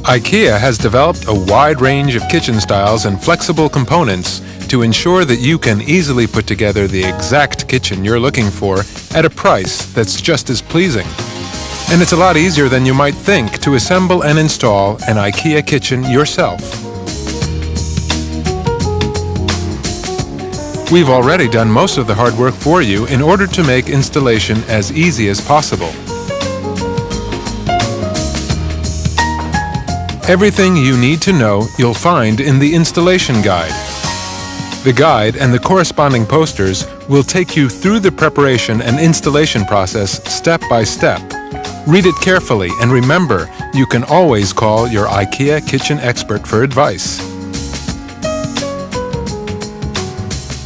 IKEA has developed a wide range of kitchen styles and flexible components to ensure that you can easily put together the exact kitchen you're looking for at a price that's just as pleasing. And it's a lot easier than you might think to assemble and install an IKEA kitchen yourself. We've already done most of the hard work for you in order to make installation as easy as possible. Everything you need to know you'll find in the installation guide. The guide and the corresponding posters will take you through the preparation and installation process step by step. Read it carefully and remember, you can always call your IKEA kitchen expert for advice.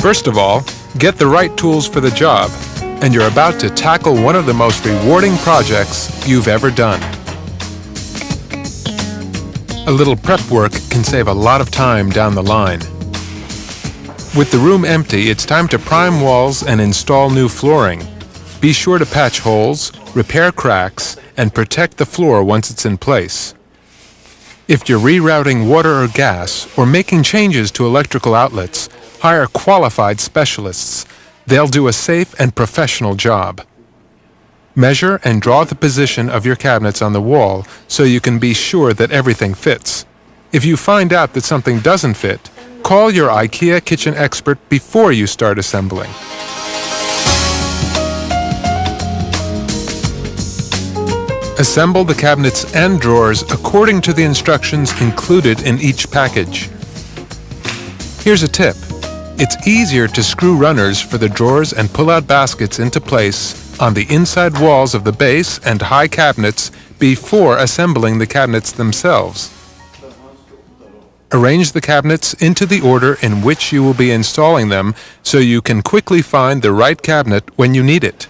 First of all, get the right tools for the job, and you're about to tackle one of the most rewarding projects you've ever done. A little prep work can save a lot of time down the line. With the room empty, it's time to prime walls and install new flooring. Be sure to patch holes, repair cracks, and protect the floor once it's in place. If you're rerouting water or gas or making changes to electrical outlets, hire qualified specialists. They'll do a safe and professional job. Measure and draw the position of your cabinets on the wall so you can be sure that everything fits. If you find out that something doesn't fit, call your IKEA kitchen expert before you start assembling. Assemble the cabinets and drawers according to the instructions included in each package. Here's a tip. It's easier to screw runners for the drawers and pull-out baskets into place on the inside walls of the base and high cabinets before assembling the cabinets themselves. Arrange the cabinets into the order in which you will be installing them so you can quickly find the right cabinet when you need it.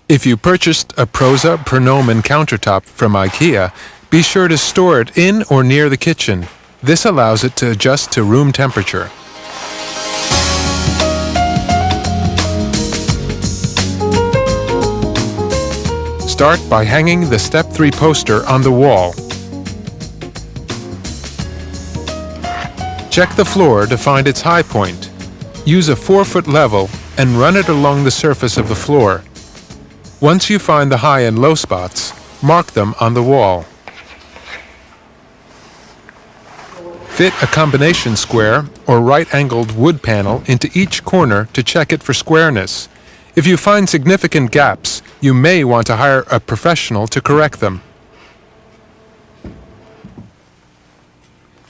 If you purchased a Prosa Pronomen countertop from IKEA, be sure to store it in or near the kitchen. This allows it to adjust to room temperature. Start by hanging the Step 3 poster on the wall. Check the floor to find its high point. Use a 4-foot level and run it along the surface of the floor. Once you find the high and low spots, mark them on the wall. Fit a combination square or right-angled wood panel into each corner to check it for squareness. If you find significant gaps, you may want to hire a professional to correct them.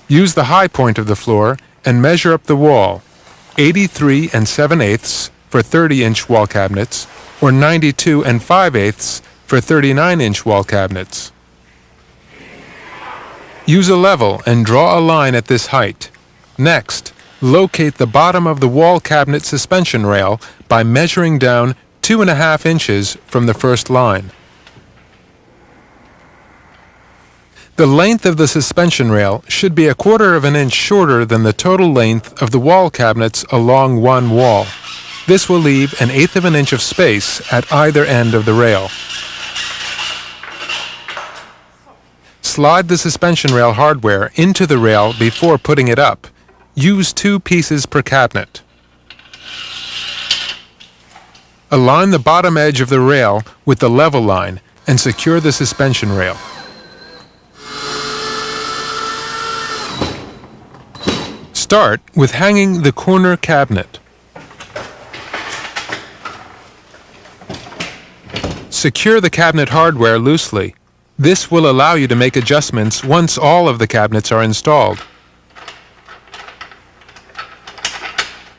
Use the high point of the floor and measure up the wall, 83 7/8 for 30-inch wall cabinets or 92 5/8 for 39-inch wall cabinets. Use a level and draw a line at this height. Next, locate the bottom of the wall cabinet suspension rail by measuring down 2.5 inches from the first line. The length of the suspension rail should be 1/4 of an inch shorter than the total length of the wall cabinets along one wall. This will leave 1/8 of an inch of space at either end of the rail. Slide the suspension rail hardware into the rail before putting it up. Use 2 pieces per cabinet. Align the bottom edge of the rail with the level line and secure the suspension rail. Start with hanging the corner cabinet. Secure the cabinet hardware loosely. This will allow you to make adjustments once all of the cabinets are installed.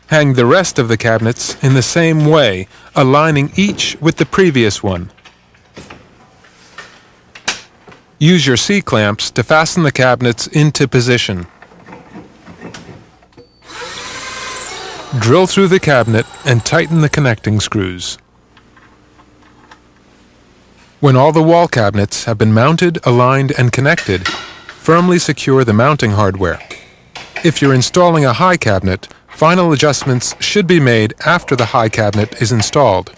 Hang the rest of the cabinets in the same way, aligning each with the previous one. Use your C-clamps to fasten the cabinets into position. Drill through the cabinet and tighten the connecting screws. When all the wall cabinets have been mounted, aligned, and connected, firmly secure the mounting hardware. If you're installing a high cabinet, final adjustments should be made after the high cabinet is installed.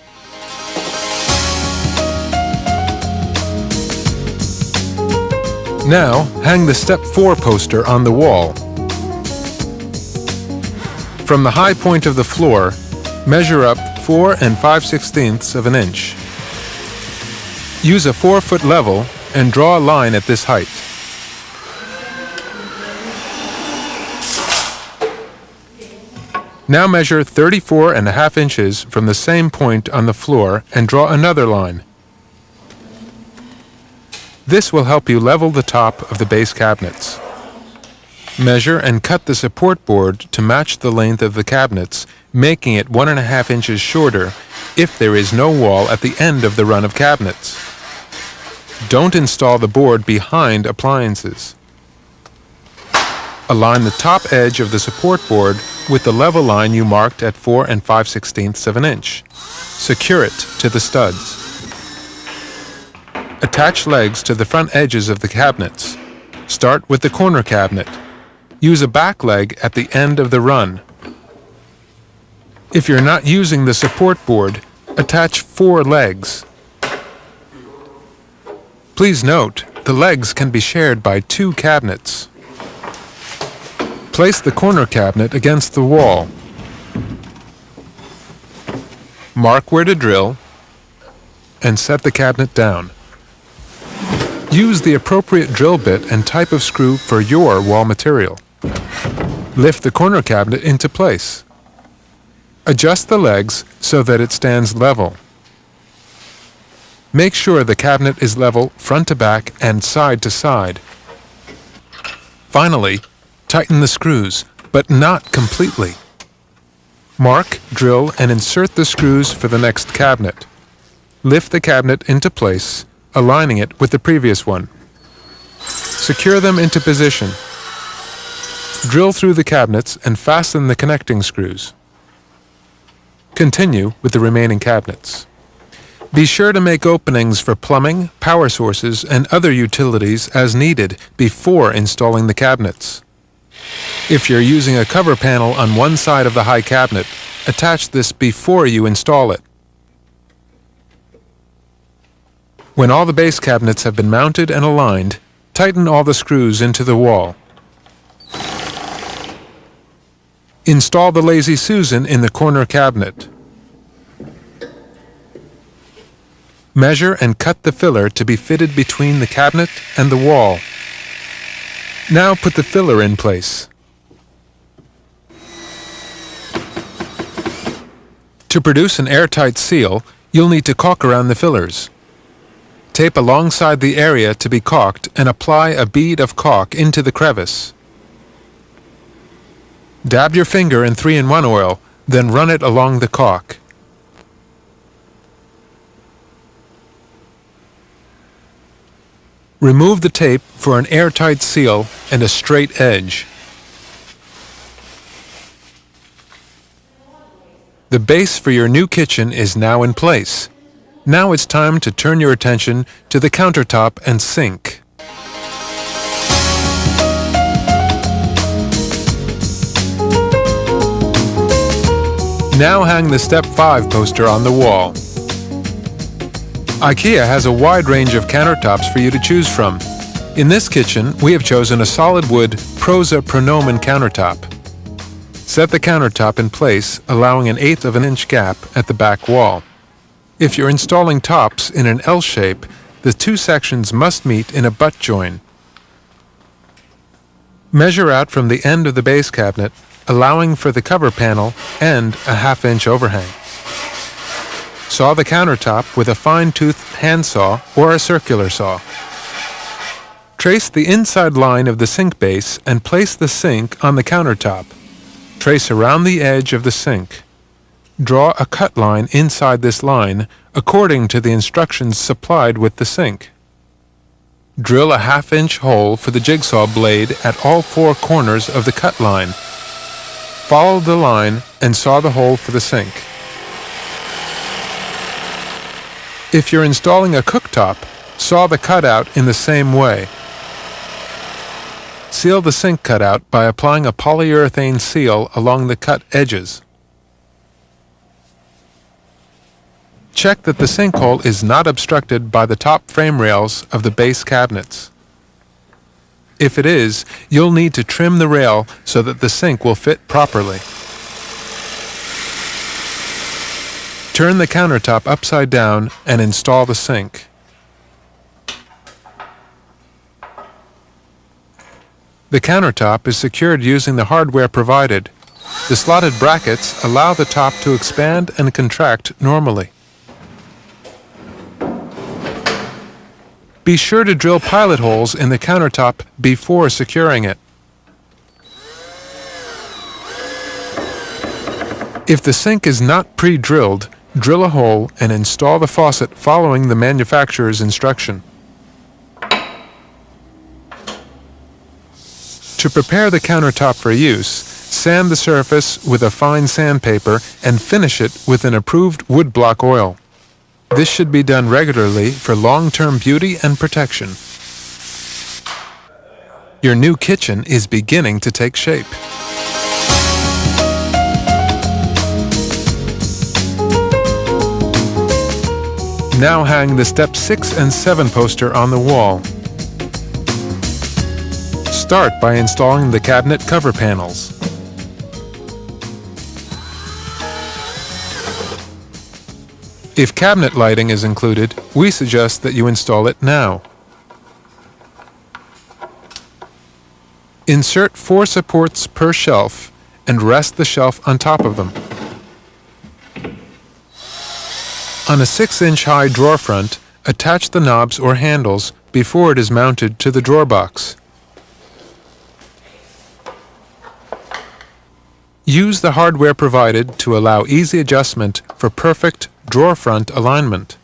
Now, hang the Step 4 poster on the wall. From the high point of the floor, measure up 4 5/16 of an inch. Use a 4-foot level and draw a line at this height. Now measure 34.5 inches from the same point on the floor and draw another line. This will help you level the top of the base cabinets. Measure and cut the support board to match the length of the cabinets, making it 1.5 inches shorter if there is no wall at the end of the run of cabinets. Don't install the board behind appliances. Align the top edge of the support board with the level line you marked at 4 5/16 of an inch. Secure it to the studs. Attach legs to the front edges of the cabinets. Start with the corner cabinet. Use a back leg at the end of the run. If you're not using the support board, attach 4 legs. Please note, the legs can be shared by 2 cabinets. Place the corner cabinet against the wall. Mark where to drill and set the cabinet down. Use the appropriate drill bit and type of screw for your wall material. Lift the corner cabinet into place. Adjust the legs so that it stands level. Make sure the cabinet is level front to back and side to side. Finally, tighten the screws, but not completely. Mark, drill, and insert the screws for the next cabinet. Lift the cabinet into place, aligning it with the previous one. Secure them into position. Drill through the cabinets and fasten the connecting screws. Continue with the remaining cabinets. Be sure to make openings for plumbing, power sources, and other utilities as needed before installing the cabinets. If you're using a cover panel on one side of the high cabinet, attach this before you install it. When all the base cabinets have been mounted and aligned, tighten all the screws into the wall. Install the Lazy Susan in the corner cabinet. Measure and cut the filler to be fitted between the cabinet and the wall. Now put the filler in place. To produce an airtight seal, you'll need to caulk around the fillers. Tape alongside the area to be caulked and apply a bead of caulk into the crevice. Dab your finger in 3-in-1 oil, then run it along the caulk. Remove the tape for an airtight seal and a straight edge. The base for your new kitchen is now in place. Now it's time to turn your attention to the countertop and sink. Now hang the Step 5 poster on the wall. IKEA has a wide range of countertops for you to choose from. In this kitchen, we have chosen a solid wood Prosa Pronomen countertop. Set the countertop in place, allowing an 1/8 of an inch gap at the back wall. If you're installing tops in an L shape, the 2 sections must meet in a butt join. Measure out from the end of the base cabinet, allowing for the cover panel and a 1/2 inch overhang. Saw the countertop with a fine-toothed handsaw or a circular saw. Trace the inside line of the sink base and place the sink on the countertop. Trace around the edge of the sink. Draw a cut line inside this line according to the instructions supplied with the sink. Drill a 1/2 inch hole for the jigsaw blade at all 4 corners of the cut line. Follow the line and saw the hole for the sink. If you're installing a cooktop, saw the cutout in the same way. Seal the sink cutout by applying a polyurethane seal along the cut edges. Check that the sink hole is not obstructed by the top frame rails of the base cabinets. If it is, you'll need to trim the rail so that the sink will fit properly. Turn the countertop upside down and install the sink. The countertop is secured using the hardware provided. The slotted brackets allow the top to expand and contract normally. Be sure to drill pilot holes in the countertop before securing it. If the sink is not pre-drilled, drill a hole and install the faucet following the manufacturer's instruction. To prepare the countertop for use, sand the surface with a fine sandpaper and finish it with an approved woodblock oil. This should be done regularly for long-term beauty and protection. Your new kitchen is beginning to take shape. Now hang the step 6 and 7 poster on the wall. Start by installing the cabinet cover panels. If cabinet lighting is included, we suggest that you install it now. Insert 4 supports per shelf and rest the shelf on top of them. On a 6-inch high drawer front, attach the knobs or handles before it is mounted to the drawer box. Use the hardware provided to allow easy adjustment for perfect drawer front alignment.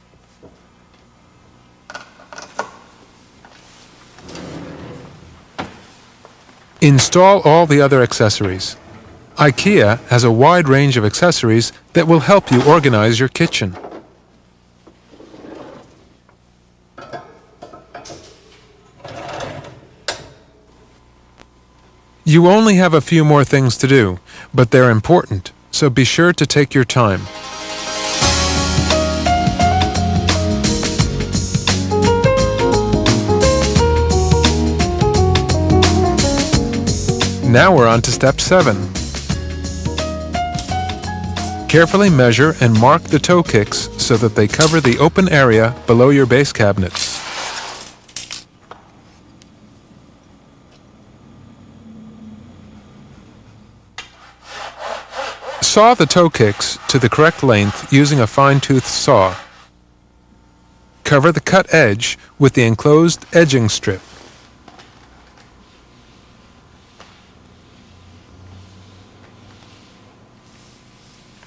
Install all the other accessories. IKEA has a wide range of accessories that will help you organize your kitchen. You only have a few more things to do, but they're important, so be sure to take your time. Now we're on to step 7. Carefully measure and mark the toe kicks so that they cover the open area below your base cabinets. Saw the toe kicks to the correct length using a fine-tooth saw. Cover the cut edge with the enclosed edging strip.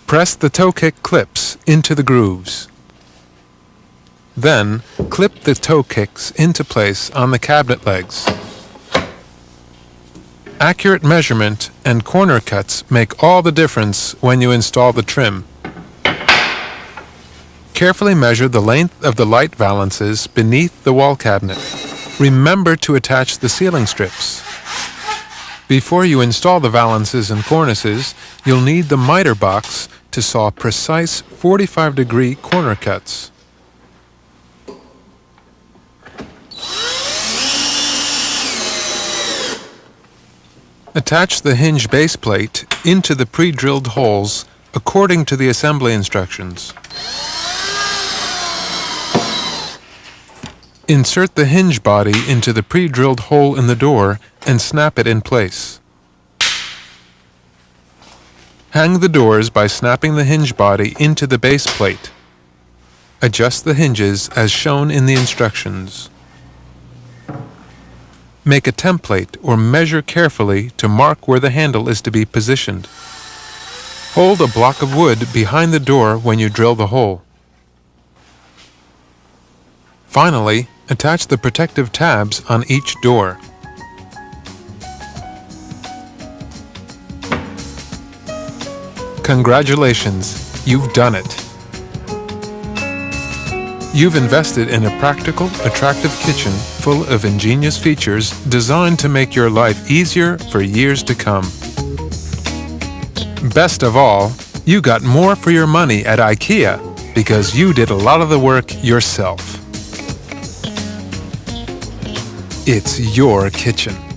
Press the toe kick clips into the grooves. Then, clip the toe kicks into place on the cabinet legs. Accurate measurement and corner cuts make all the difference when you install the trim. Carefully measure the length of the light valances beneath the wall cabinet. Remember to attach the ceiling strips. Before you install the valances and cornices, you'll need the miter box to saw precise 45-degree corner cuts. Attach the hinge base plate into the pre-drilled holes according to the assembly instructions. Insert the hinge body into the pre-drilled hole in the door and snap it in place. Hang the doors by snapping the hinge body into the base plate. Adjust the hinges as shown in the instructions. Make a template or measure carefully to mark where the handle is to be positioned. Hold a block of wood behind the door when you drill the hole. Finally, attach the protective tabs on each door. Congratulations, you've done it. You've invested in a practical, attractive kitchen full of ingenious features designed to make your life easier for years to come. Best of all, you got more for your money at IKEA because you did a lot of the work yourself. It's your kitchen.